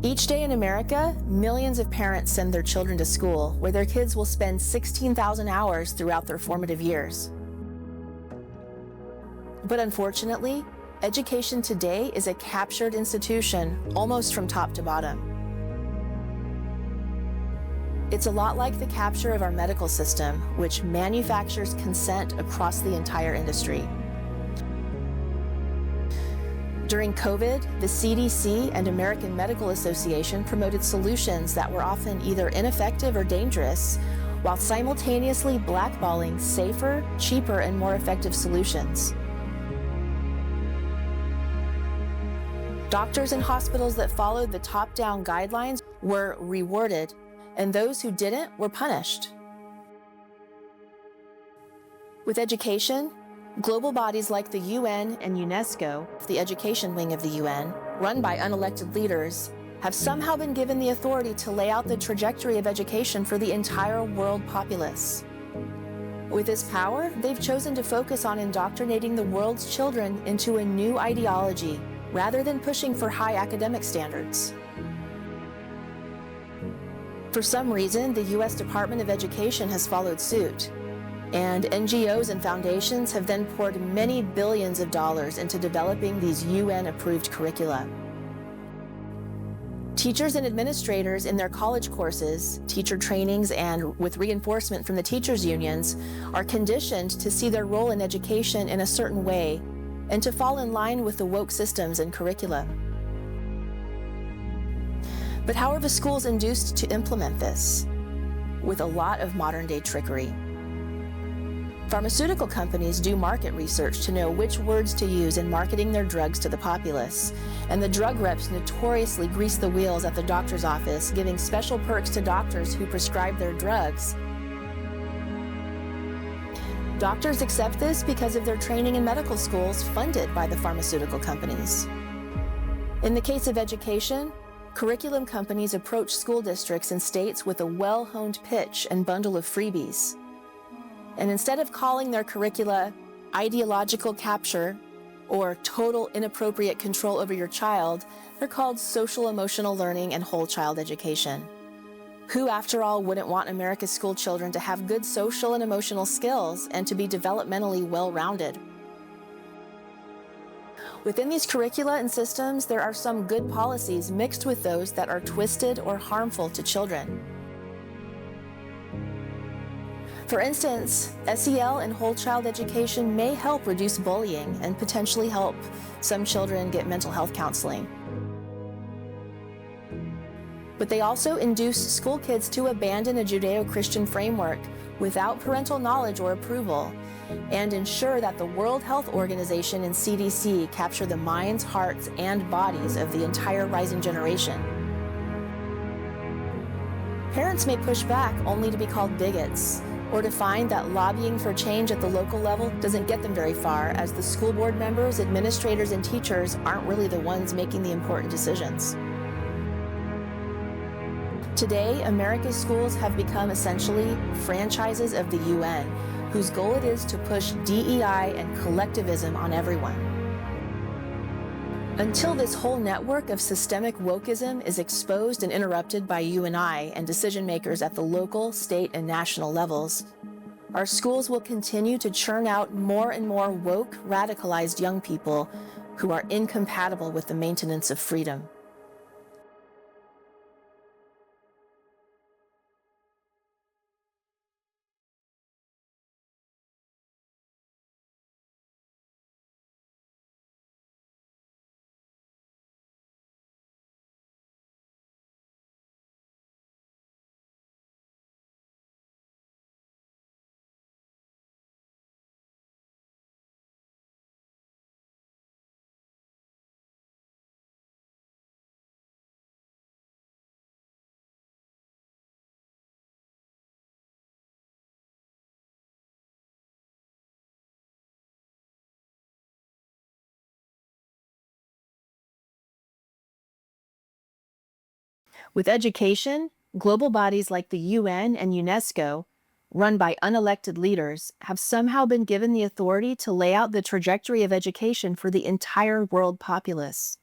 Each day in America, millions of parents send their children to school, where their kids will spend 16,000 hours throughout their formative years. But unfortunately, education today is a captured institution, almost from top to bottom. It's a lot like the capture of our medical system, which manufactures consent across the entire industry. During COVID, the CDC and American Medical Association promoted solutions that were often either ineffective or dangerous, while simultaneously blackballing safer, cheaper, and more effective solutions. Doctors and hospitals that followed the top-down guidelines were rewarded, and those who didn't were punished. With education, global bodies like the UN and UNESCO, the education wing of the UN, run by unelected leaders, have somehow been given the authority to lay out the trajectory of education for the entire world populace. With this power, they've chosen to focus on indoctrinating the world's children into a new ideology, rather than pushing for high academic standards. For some reason, the U.S. Department of Education has followed suit, and NGOs and foundations have then poured many billions of dollars into developing these UN-approved curricula. Teachers and administrators in their college courses, teacher trainings, and with reinforcement from the teachers' unions, are conditioned to see their role in education in a certain way and to fall in line with the woke systems and curricula. But how are the schools induced to implement this? With a lot of modern-day trickery. Pharmaceutical companies do market research to know which words to use in marketing their drugs to the populace, and the drug reps notoriously grease the wheels at the doctor's office, giving special perks to doctors who prescribe their drugs. Doctors accept this because of their training in medical schools funded by the pharmaceutical companies. In the case of education, curriculum companies approach school districts and states with a well-honed pitch and bundle of freebies. And instead of calling their curricula ideological capture or total inappropriate control over your child, they're called social emotional learning and whole child education. Who, after all, wouldn't want America's school children to have good social and emotional skills and to be developmentally well-rounded? Within these curricula and systems, there are some good policies mixed with those that are twisted or harmful to children. For instance, SEL and whole child education may help reduce bullying and potentially help some children get mental health counseling. But they also induce school kids to abandon a Judeo-Christian framework without parental knowledge or approval, and ensure that the World Health Organization and CDC capture the minds, hearts, and bodies of the entire rising generation. Parents may push back only to be called bigots, or to find that lobbying for change at the local level doesn't get them very far, as the school board members, administrators, and teachers aren't really the ones making the important decisions. Today, America's schools have become essentially franchises of the UN, whose goal it is to push DEI and collectivism on everyone. Until this whole network of systemic wokeism is exposed and interrupted by you and I and decision makers at the local, state, and national levels, our schools will continue to churn out more and more woke, radicalized young people who are incompatible with the maintenance of freedom. With education, global bodies like the UN and UNESCO, run by unelected leaders, have somehow been given the authority to lay out the trajectory of education for the entire world populace.